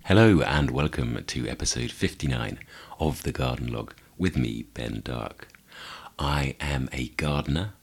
Hello and welcome to episode 59 of The Garden Log with me, Ben Dark. I am a gardener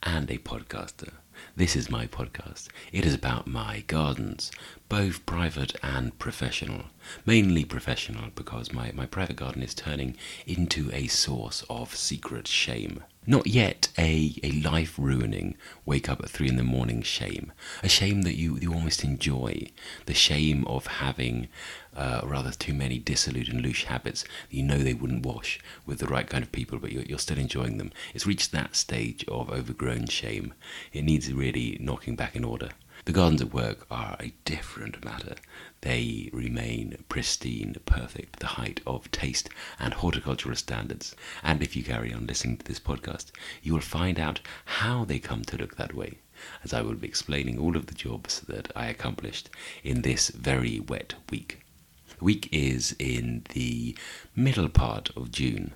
and a podcaster. This is my podcast. It is about my gardens, both private and professional. Mainly professional because my private garden is turning into a source of secret shame. Not yet a life-ruining wake up at 3 a.m. shame. A shame that you almost enjoy. The shame of having rather too many dissolute and loose habits that you know they wouldn't wash with the right kind of people, but you're still enjoying them. It's reached that stage of overgrown shame. It needs really knocking back in order. The gardens at work are a different matter. They remain pristine, perfect, the height of taste and horticultural standards. And if you carry on listening to this podcast, you will find out how they come to look that way, as I will be explaining all of the jobs that I accomplished in this very wet week. The week is in the middle part of June,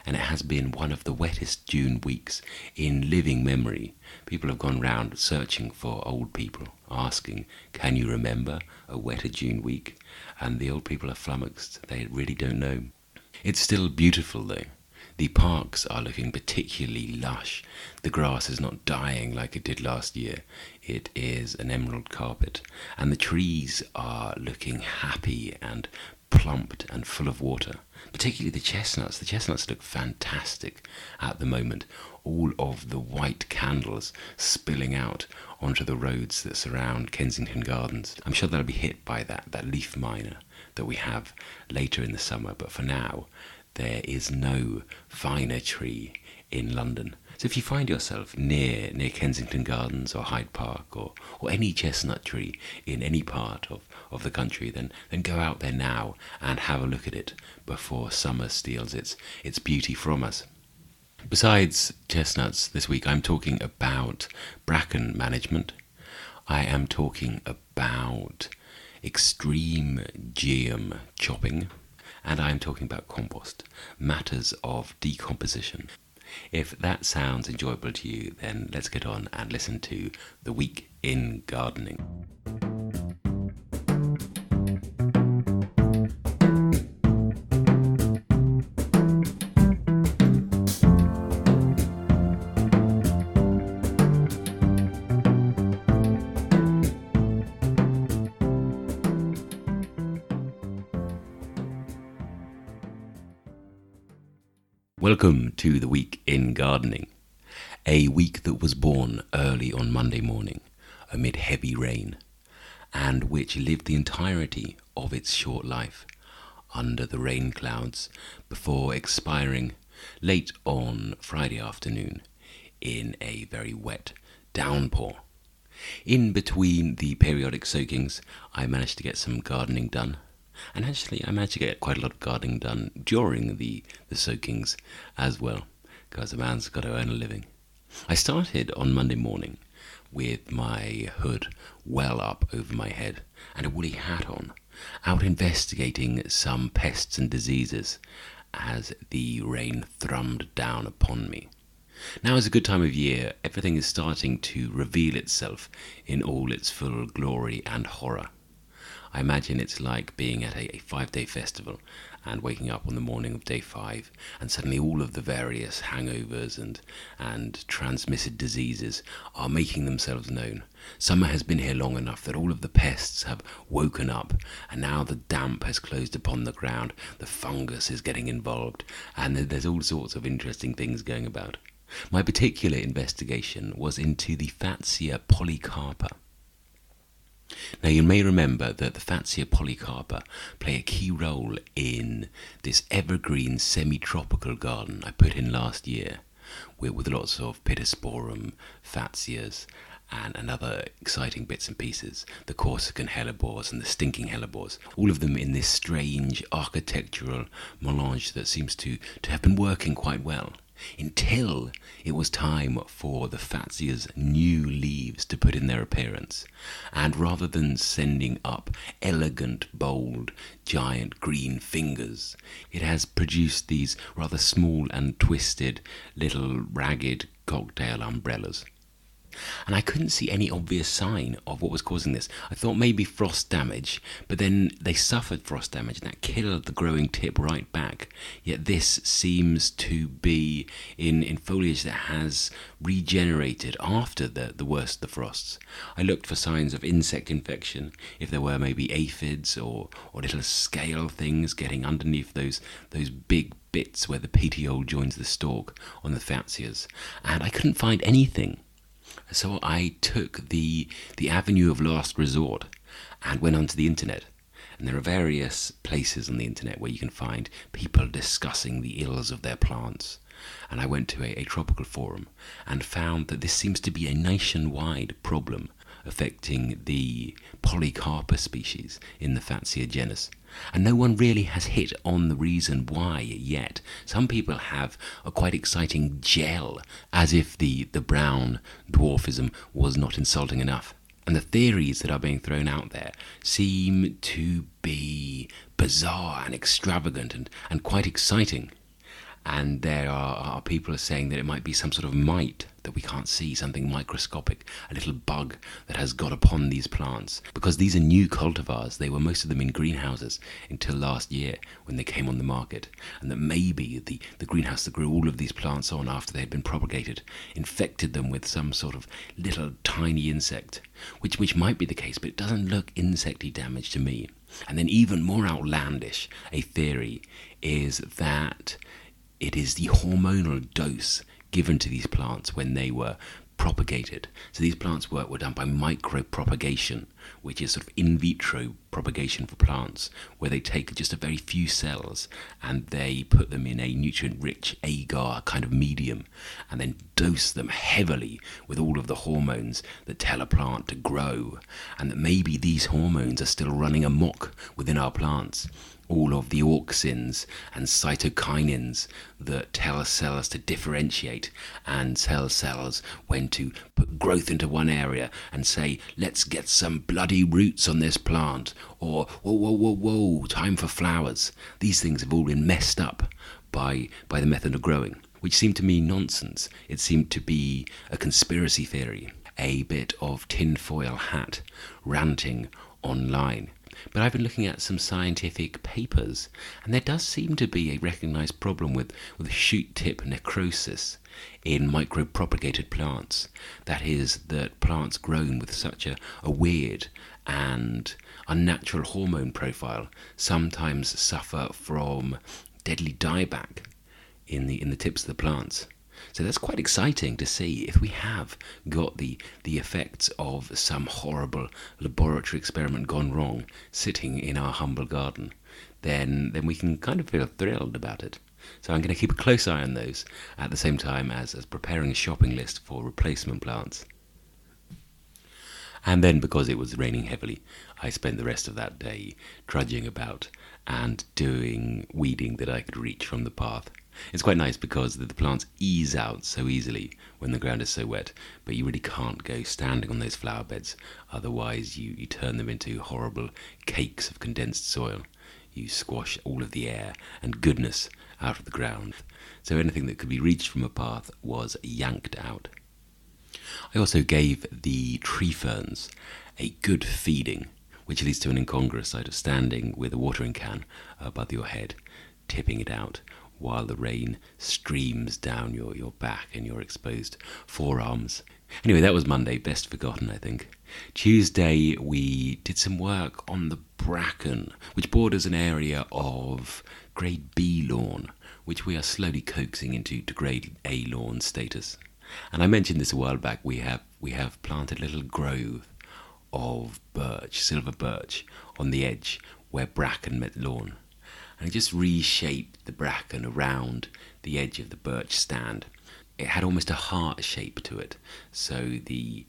and it has been one of the wettest June weeks in living memory. People have gone round searching for old people, asking, can you remember a wetter June week? And the old people are flummoxed. They really don't know. It's still beautiful though. The parks are looking particularly lush. The grass is not dying like it did last year. It is an emerald carpet. And the trees are looking happy and plumped and full of water. Particularly the chestnuts. The chestnuts look fantastic at the moment. All of the white candles spilling out onto the roads that surround Kensington Gardens. I'm sure they'll be hit by that leaf miner that we have later in the summer. But for now, there is no finer tree in London. So if you find yourself near Kensington Gardens or Hyde Park or any chestnut tree in any part of the country, then go out there now and have a look at it before summer steals its beauty from us. Besides chestnuts this week, I'm talking about bracken management. I am talking about extreme geum chopping. And I'm talking about compost, matters of decomposition. If that sounds enjoyable to you, then let's get on and listen to The Week in Gardening. Welcome to the week in gardening, a week that was born early on Monday morning amid heavy rain, and which lived the entirety of its short life under the rain clouds before expiring late on Friday afternoon in a very wet downpour. In between the periodic soakings, I managed to get some gardening done. And actually, I managed to get quite a lot of gardening done during the soakings as well, because a man's got to earn a living. I started on Monday morning with my hood well up over my head and a woolly hat on, out investigating some pests and diseases as the rain thrummed down upon me. Now is a good time of year. Everything is starting to reveal itself in all its full glory and horror. I imagine it's like being at a 5-day festival and waking up on the morning of day 5 and suddenly all of the various hangovers and transmitted diseases are making themselves known. Summer has been here long enough that all of the pests have woken up, and now the damp has closed upon the ground, the fungus is getting involved, and there's all sorts of interesting things going about. My particular investigation was into the Fatsia polycarpa. Now you may remember that the Fatsia polycarpa play a key role in this evergreen semi-tropical garden I put in last year with lots of pittosporum, Fatsias and other exciting bits and pieces, the Corsican hellebores and the stinking hellebores, all of them in this strange architectural melange that seems to have been working quite well. Until it was time for the Fatsia's new leaves to put in their appearance, and rather than sending up elegant, bold, giant green fingers, it has produced these rather small and twisted little ragged cocktail umbrellas. and I couldn't see any obvious sign of what was causing this. I thought maybe frost damage, but then they suffered frost damage and that killed the growing tip right back. Yet this seems to be in foliage that has regenerated after the worst of the frosts. I looked for signs of insect infection, if there were maybe aphids or little scale things getting underneath those big bits where the petiole joins the stalk on the Houttuias, and I couldn't find anything. So I took the avenue of last resort and went onto the internet. And there are various places on the internet where you can find people discussing the ills of their plants. And I went to a tropical forum and found that this seems to be a nationwide problem affecting the Polycarpus species in the Houttuia genus. And no one really has hit on the reason why yet. Some people have a quite exciting gel, as if the brown dwarfism was not insulting enough. And the theories that are being thrown out there seem to be bizarre and extravagant and quite exciting. And there are people saying that it might be some sort of mite that we can't see, something microscopic, a little bug that has got upon these plants. Because these are new cultivars, they were most of them in greenhouses until last year when they came on the market. And that maybe the greenhouse that grew all of these plants on after they had been propagated infected them with some sort of little tiny insect, which might be the case, but it doesn't look insecty damage to me. And then even more outlandish, a theory is that it is the hormonal dose given to these plants when they were propagated. So these plants were done by micropropagation, which is sort of in vitro propagation for plants, where they take just a very few cells and they put them in a nutrient-rich agar kind of medium and then dose them heavily with all of the hormones that tell a plant to grow, and that maybe these hormones are still running amok within our plants. All of the auxins and cytokinins that tell cells to differentiate and tell cells when to put growth into one area and say, let's get some bloody roots on this plant, or whoa, time for flowers. These things have all been messed up by the method of growing, which seemed to me nonsense. It seemed to be a conspiracy theory, a bit of tinfoil hat ranting online. But I've been looking at some scientific papers, and there does seem to be a recognised problem with shoot tip necrosis in micropropagated plants. That is, that plants grown with such a weird and unnatural hormone profile sometimes suffer from deadly dieback in the tips of the plants. So that's quite exciting to see. If we have got the effects of some horrible laboratory experiment gone wrong sitting in our humble garden, then we can kind of feel thrilled about it. So I'm going to keep a close eye on those at the same time as preparing a shopping list for replacement plants. And then, because it was raining heavily, I spent the rest of that day trudging about and doing weeding that I could reach from the path. It's quite nice because the plants ease out so easily when the ground is so wet, but you really can't go standing on those flower beds, otherwise you turn them into horrible cakes of condensed soil. You squash all of the air and goodness out of the ground. So anything that could be reached from a path was yanked out. I also gave the tree ferns a good feeding, which leads to an incongruous sight of standing with a watering can above your head, tipping it out, while the rain streams down your back and your exposed forearms. Anyway, that was Monday, best forgotten, I think. Tuesday, we did some work on the bracken, which borders an area of Grade B lawn, which we are slowly coaxing into Grade A lawn status. And I mentioned this a while back. We have planted a little grove of birch, silver birch, on the edge where bracken met lawn. And just reshaped the bracken around the edge of the birch stand. It had almost a heart shape to it. So the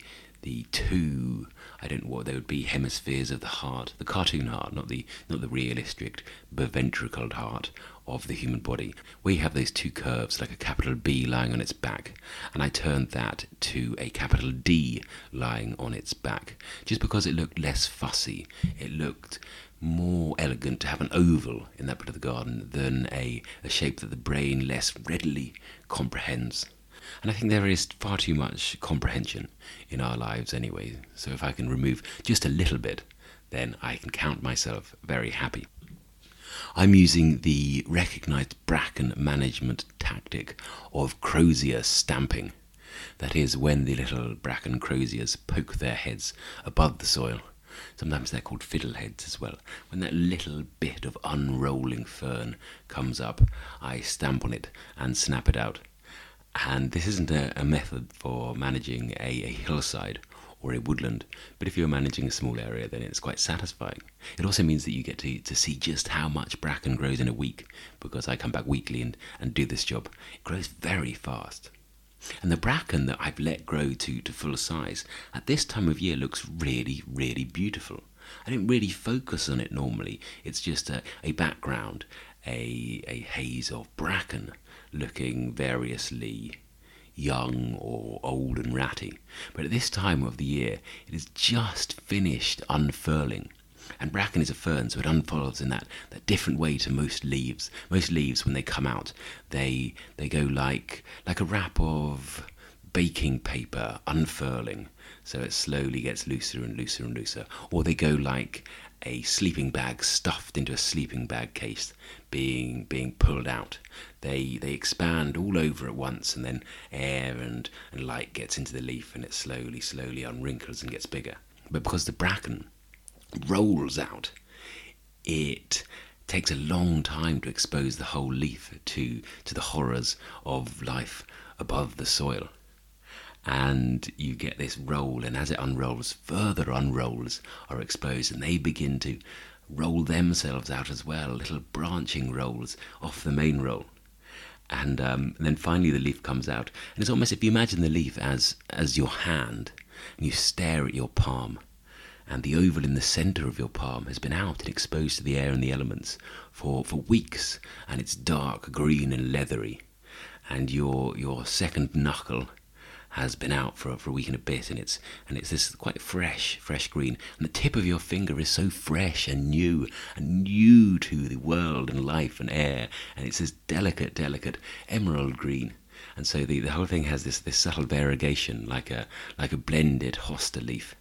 two, I don't know what they would be, hemispheres of the heart, the cartoon heart, not the realistic biventricled heart of the human body. We have those two curves, like a capital B lying on its back, and I turned that to a capital D lying on its back, just because it looked less fussy. It looked more elegant to have an oval in that bit of the garden than a shape that the brain less readily comprehends. And I think there is far too much comprehension in our lives anyway. So if I can remove just a little bit, then I can count myself very happy. I'm using the recognised bracken management tactic of crozier stamping. That is when the little bracken croziers poke their heads above the soil. Sometimes they're called fiddleheads as well. When that little bit of unrolling fern comes up, I stamp on it and snap it out. And this isn't a method for managing a hillside or a woodland, but if you're managing a small area, then it's quite satisfying. It also means that you get to see just how much bracken grows in a week, because I come back weekly and do this job. It grows very fast. And the bracken that I've let grow to full size at this time of year looks really, really beautiful. I don't really focus on it normally. It's just a background, a haze of bracken looking variously young or old and ratty. But at this time of the year, it is just finished unfurling. And bracken is a fern, so it unfurls in that different way to most leaves. Most leaves, when they come out, they go like a wrap of baking paper unfurling, so it slowly gets looser and looser and looser. Or they go like a sleeping bag stuffed into a sleeping bag case being pulled out. They expand all over at once, and then air and light gets into the leaf, and it slowly unwrinkles and gets bigger. But because the bracken rolls out, it takes a long time to expose the whole leaf to the horrors of life above the soil. And you get this roll, and as it unrolls, further unrolls are exposed, and they begin to roll themselves out as well, little branching rolls off the main roll. And then finally the leaf comes out, and it's almost, if you imagine the leaf as your hand, and you stare at your palm, and the oval in the centre of your palm has been out and exposed to the air and the elements for weeks, and it's dark green and leathery, and your second knuckle has been out for a week and a bit, and it's this quite fresh green, and the tip of your finger is so fresh and new to the world and life and air, and it's this delicate emerald green. And so the whole thing has this subtle variegation, like a blended hosta leaf.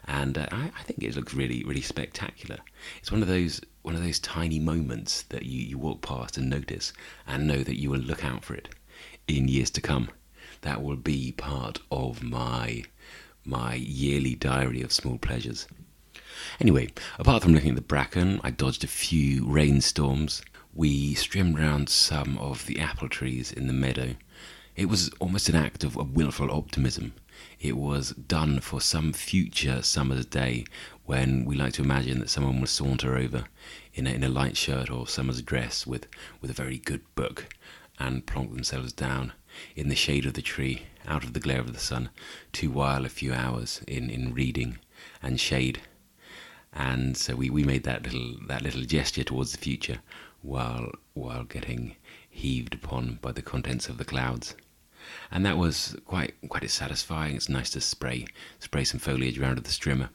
And I think it looks really spectacular. It's one of those tiny moments that you walk past and notice, and know that you will look out for it in years to come. That will be part of my yearly diary of small pleasures. Anyway, apart from looking at the bracken, I dodged a few rainstorms. We trimmed round some of the apple trees in the meadow. It was almost an act of willful optimism. It was done for some future summer's day when we like to imagine that someone will saunter over in a light shirt or summer's dress with a very good book and plonk themselves down in the shade of the tree, out of the glare of the sun, to while a few hours in reading and shade. And so we made that little gesture towards the future while getting heaved upon by the contents of the clouds. And that was quite satisfying. It's nice to spray some foliage around with the strimmer.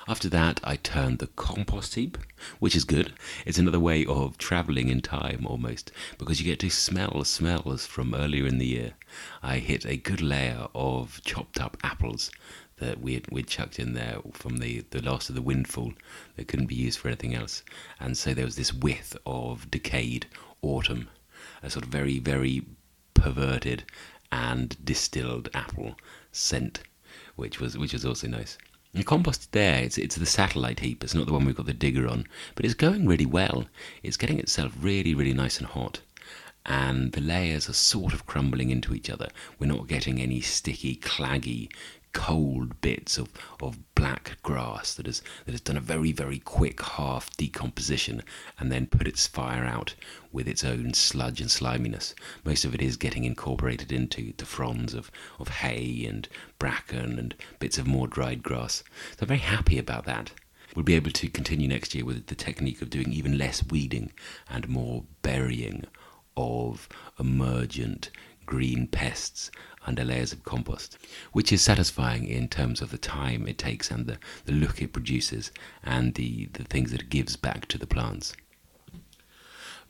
After that, I turned the compost heap, which is good. It's another way of travelling in time almost, because you get to smell smells from earlier in the year. I hit a good layer of chopped up apples that we'd chucked in there from the last of the windfall that couldn't be used for anything else. And so there was this whiff of decayed autumn, a sort of very, very perverted and distilled apple scent, which was also nice. The compost there, it's the satellite heap. It's not the one we've got the digger on, but it's going really well. It's getting itself really, really nice and hot, and the layers are sort of crumbling into each other. We're not getting any sticky, claggy, cold bits of black grass that has done a very, very quick half decomposition and then put its fire out with its own sludge and sliminess. Most of it is getting incorporated into the fronds of hay and bracken and bits of more dried grass. So I'm very happy about that. We'll be able to continue next year with the technique of doing even less weeding and more burying of emergent green pests under layers of compost, which is satisfying in terms of the time it takes and the look it produces and the things that it gives back to the plants.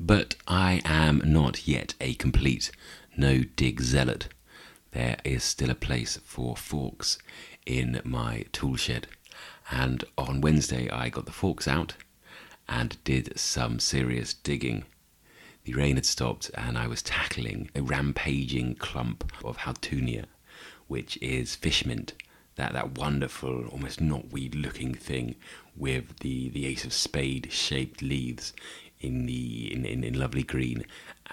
But I am not yet a complete no dig zealot, there is still a place for forks in my tool shed. And on Wednesday I got the forks out and did some serious digging. The rain had stopped and I was tackling a rampaging clump of Houttuynia, which is fish mint, that wonderful, almost knotweed looking thing with the ace of spade shaped leaves in lovely green,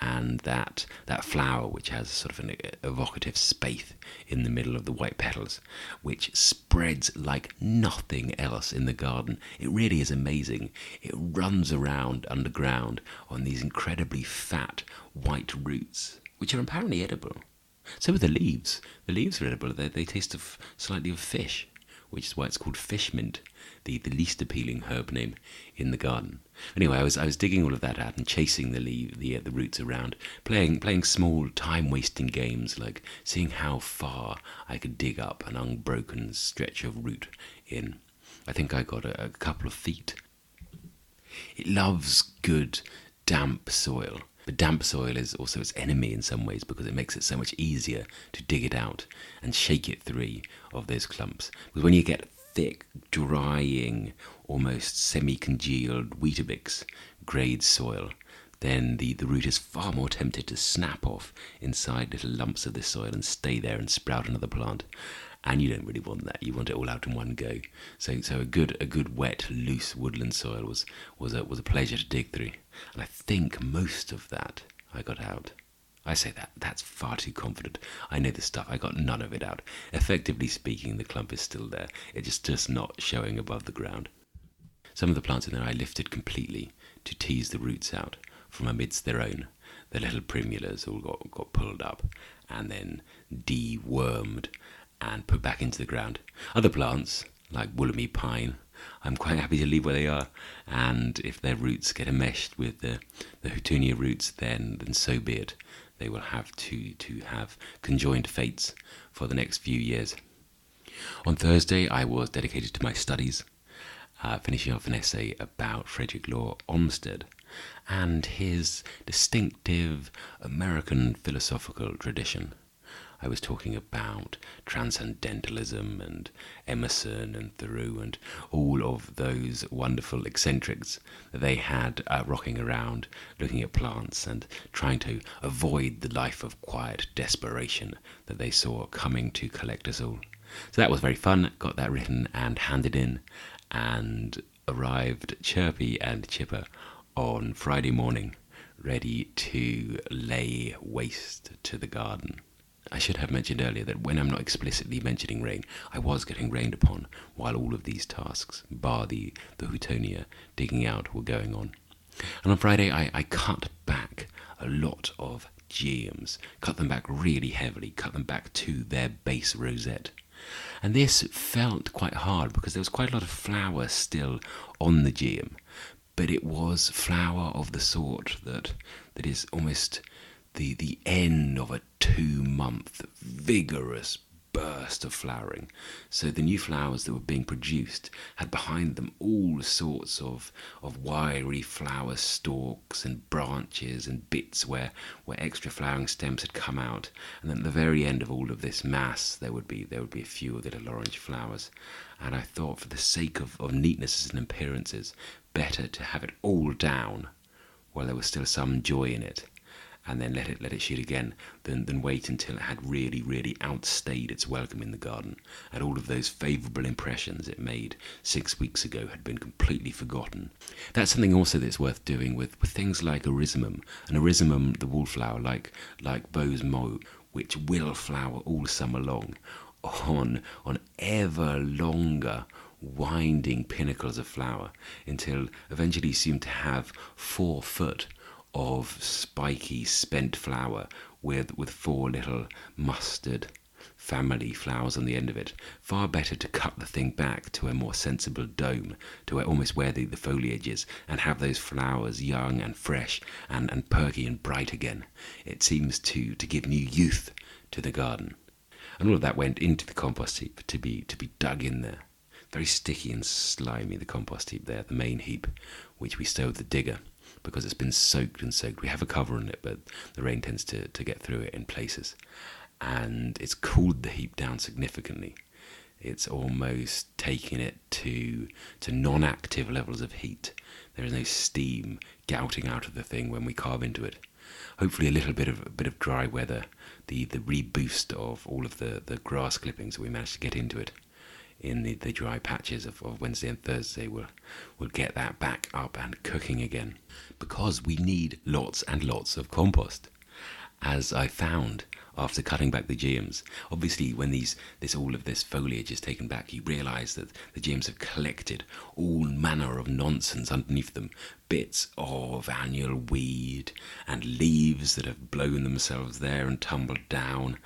and that flower which has sort of an evocative spathe in the middle of the white petals, which spreads like nothing else in the garden. It really is amazing. It runs around underground on these incredibly fat white roots, which are apparently edible. So are the leaves. The leaves are edible. They taste slightly of fish, which is why it's called fish mint, the least appealing herb name in the garden. Anyway, I was digging all of that out and chasing the roots around, playing small time-wasting games like seeing how far I could dig up an unbroken stretch of root in. I think I got a couple of feet. It loves good, damp soil. But damp soil is also its enemy in some ways because it makes it so much easier to dig it out and shake it free of those clumps. Because when you get thick, drying, almost semi-congealed Weetabix grade soil, then the root is far more tempted to snap off inside little lumps of this soil and stay there and sprout another plant. And you don't really want that. You want it all out in one go. So a good wet, loose woodland soil was a pleasure to dig through. And I think most of that I got out. I say that's far too confident. I know the stuff. I got none of it out. Effectively speaking, the clump is still there. It's just not showing above the ground. Some of the plants in there I lifted completely to tease the roots out from amidst their own. The little primulas all got pulled up and then dewormed and put back into the ground. Other plants, like woolly pine, I'm quite happy to leave where they are, and if their roots get enmeshed with the Houttuynia roots, then so be it. They will have to have conjoined fates for the next few years. On Thursday, I was dedicated to my studies, finishing off an essay about Frederick Law Olmsted and his distinctive American philosophical tradition. I was talking about transcendentalism and Emerson and Thoreau and all of those wonderful eccentrics that they had rocking around, looking at plants and trying to avoid the life of quiet desperation that they saw coming to collect us all. So that was very fun. Got that written and handed in and arrived chirpy and chipper on Friday morning, ready to lay waste to the garden. I should have mentioned earlier that when I'm not explicitly mentioning rain, I was getting rained upon while all of these tasks, bar the Houttuynia digging out, were going on. And on Friday, I cut back a lot of geums, cut them back really heavily, cut them back to their base rosette. And this felt quite hard because there was quite a lot of flower still on the geum, but it was flower of the sort that is almost the end of a 2-month vigorous burst of flowering. So the new flowers that were being produced had behind them all sorts of wiry flower stalks and branches and bits where extra flowering stems had come out, and then at the very end of all of this mass there would be a few little orange flowers. And I thought, for the sake of neatness and appearances, better to have it all down while there was still some joy in it, and then let it shoot again, than wait until it had really, really outstayed its welcome in the garden, and all of those favourable impressions it made 6 weeks ago had been completely forgotten. That's something also that's worth doing with things like erysimum. An erysimum, the wallflower, like Beau's Mo, which will flower all summer long on ever longer winding pinnacles of flower, until eventually you seem to have 4 foot of spiky spent flower with 4 little mustard family flowers on the end of it. Far better to cut the thing back to a more sensible dome, to almost where the foliage is, and have those flowers young and fresh and perky and bright again. It seems to give new youth to the garden. And all of that went into the compost heap to be dug in there. Very sticky and slimy, the compost heap there, the main heap, which we stowed the digger. because it's been soaked and soaked. We have a cover on it, but the rain tends to get through it in places. And it's cooled the heap down significantly. It's almost taking it to non-active levels of heat. There is no steam gouting out of the thing when we carve into it. Hopefully a little bit of dry weather, the reboost of all of the grass clippings that we managed to get into it in the dry patches of Wednesday and Thursday will get that back up and cooking again. Because we need lots and lots of compost. As I found after cutting back the GMs, obviously when all of this foliage is taken back, you realise that the GMs have collected all manner of nonsense underneath them. Bits of annual weed and leaves that have blown themselves there and tumbled down,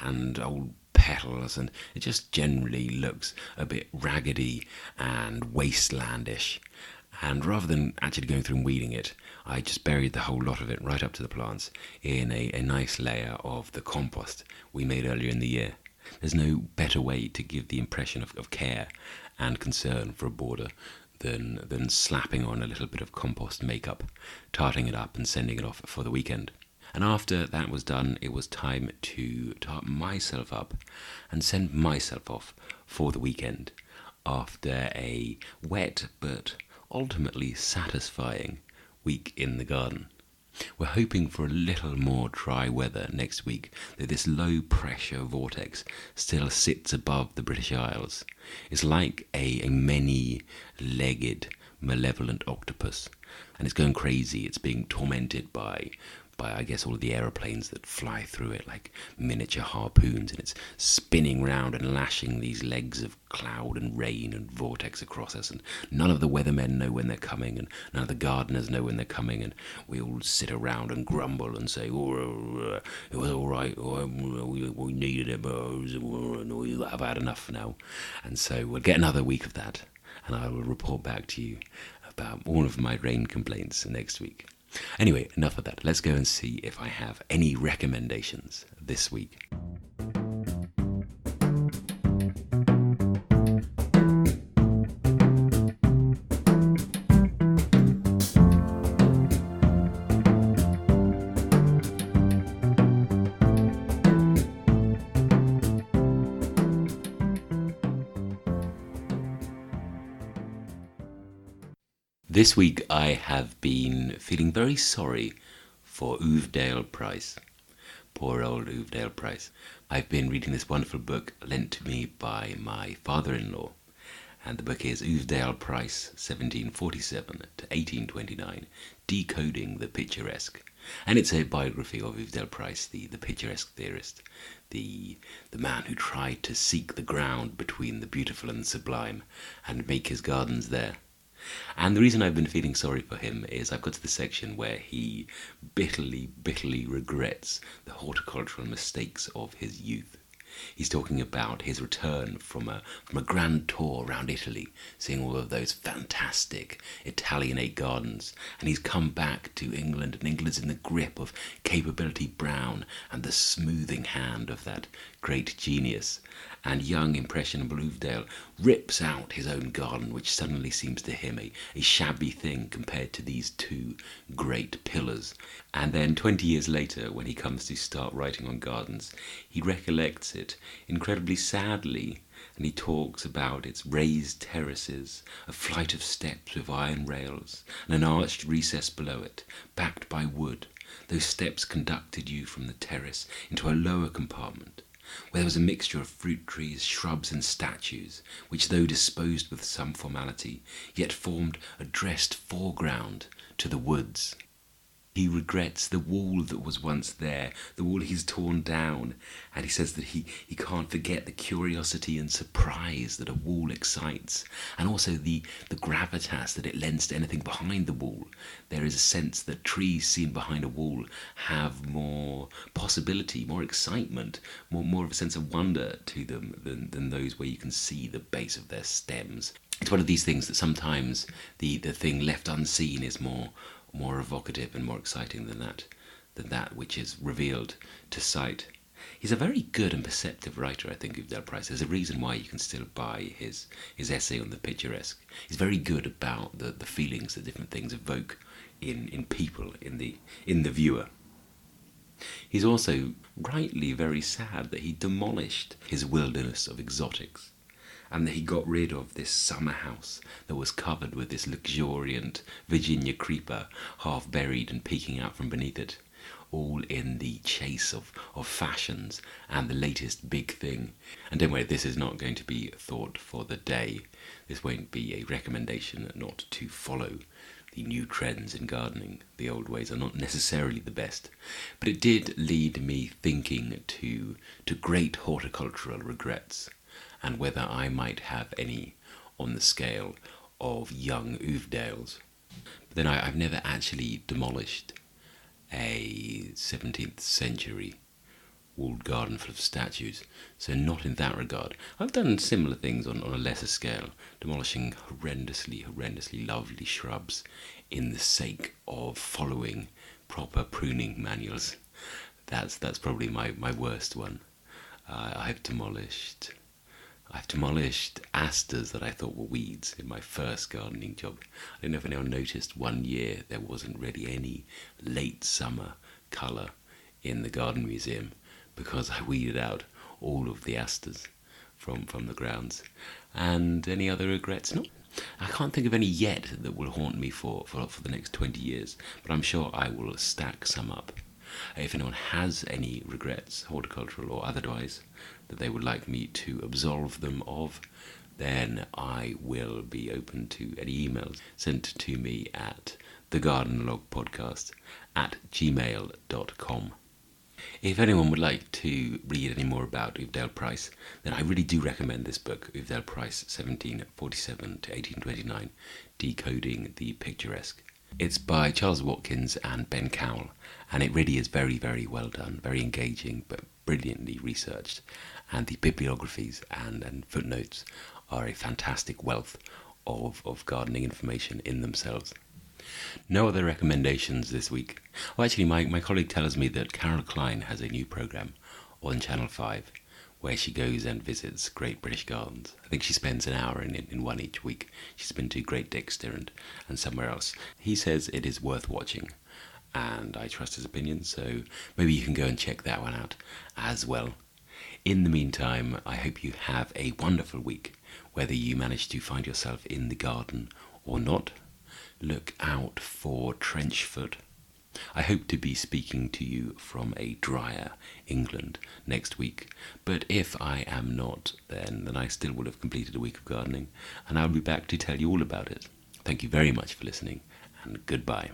and old petals, and it just generally looks a bit raggedy and wastelandish. And rather than actually going through and weeding it, I just buried the whole lot of it right up to the plants in a nice layer of the compost we made earlier in the year. There's no better way to give the impression of care and concern for a border than slapping on a little bit of compost makeup, tarting it up and sending it off for the weekend. And after that was done, it was time to tart myself up and send myself off for the weekend after a wet but ultimately satisfying week in the garden. We're hoping for a little more dry weather next week, that this low pressure vortex still sits above the British Isles. It's like a many-legged malevolent octopus, and it's going crazy. It's being tormented by I guess all of the aeroplanes that fly through it like miniature harpoons, and it's spinning round and lashing these legs of cloud and rain and vortex across us, and none of the weathermen know when they're coming, and none of the gardeners know when they're coming, and we all sit around and grumble and say, oh, it was all right, we needed it, but I've had enough now. And so we'll get another week of that, and I will report back to you about all of my rain complaints next week. Anyway, enough of that. Let's go and see if I have any recommendations this week. This week I have been feeling very sorry for Uvdale Price. Poor old Uvdale Price. I've been reading this wonderful book lent to me by my father-in-law, and the book is Uvdale Price, 1747 to 1829, Decoding the Picturesque. And it's a biography of Uvdale Price, the picturesque theorist, the man who tried to seek the ground between the beautiful and the sublime and make his gardens there. And the reason I've been feeling sorry for him is I've got to the section where he bitterly regrets the horticultural mistakes of his youth. He's talking about his return from a grand tour around Italy, seeing all of those fantastic Italianate gardens, and he's come back to England, and England's in the grip of Capability Brown and the smoothing hand of that great genius. And young, impressionable Uvdale rips out his own garden, which suddenly seems to him a shabby thing compared to these two great pillars. And then 20 years later, when he comes to start writing on gardens, he recollects it incredibly sadly, and he talks about its raised terraces, a flight of steps with iron rails, and an arched recess below it, backed by wood. Those steps conducted you from the terrace into a lower compartment, where there was a mixture of fruit trees, shrubs and statues, which though disposed with some formality, yet formed a dressed foreground to the woods. He regrets the wall that was once there, the wall he's torn down, and he says that he can't forget the curiosity and surprise that a wall excites, and also the gravitas that it lends to anything behind the wall. There is a sense that trees seen behind a wall have more possibility, more excitement, more of a sense of wonder to them than those where you can see the base of their stems. It's one of these things that sometimes the thing left unseen is more evocative and more exciting than that which is revealed to sight. He's a very good and perceptive writer, I think, Uvdale Price. There's a reason why you can still buy his essay on the picturesque. He's very good about the feelings that different things evoke in people, in the viewer. He's also rightly very sad that he demolished his wilderness of exotics, and that he got rid of this summer house that was covered with this luxuriant Virginia creeper, half buried and peeking out from beneath it, all in the chase of fashions and the latest big thing. And don't worry, this is not going to be thought for the day. This won't be a recommendation not to follow the new trends in gardening. The old ways are not necessarily the best. But it did lead me thinking to great horticultural regrets, and whether I might have any on the scale of young Uvdales. But then I've never actually demolished a 17th century walled garden full of statues, so not in that regard. I've done similar things on a lesser scale, demolishing horrendously lovely shrubs in the sake of following proper pruning manuals. That's probably my worst one. I've demolished asters that I thought were weeds in my first gardening job. I don't know if anyone noticed, one year there wasn't really any late summer colour in the garden museum because I weeded out all of the asters from the grounds. And any other regrets? No. I can't think of any yet that will haunt me for the next 20 years, but I'm sure I will stack some up. If anyone has any regrets, horticultural or otherwise, that they would like me to absolve them of, then I will be open to any emails sent to me at thegardenlogpodcast@gmail.com. If anyone would like to read any more about Uvdale Price, then I really do recommend this book, Uvdale Price, 1747 to 1829, Decoding the Picturesque. It's by Charles Watkins and Ben Cowell, and it really is very, very well done, very engaging, but brilliantly researched. And the bibliographies and footnotes are a fantastic wealth of gardening information in themselves. No other recommendations this week. Well, actually, my colleague tells me that Carol Klein has a new programme on Channel 5 where she goes and visits great British gardens. I think she spends an hour in one each week. She's been to Great Dixter and somewhere else. He says it is worth watching, and I trust his opinion, so maybe you can go and check that one out as well. In the meantime, I hope you have a wonderful week, whether you manage to find yourself in the garden or not. Look out for trench foot. I hope to be speaking to you from a drier England next week, but if I am not, then I still will have completed a week of gardening, and I'll be back to tell you all about it. Thank you very much for listening, and goodbye.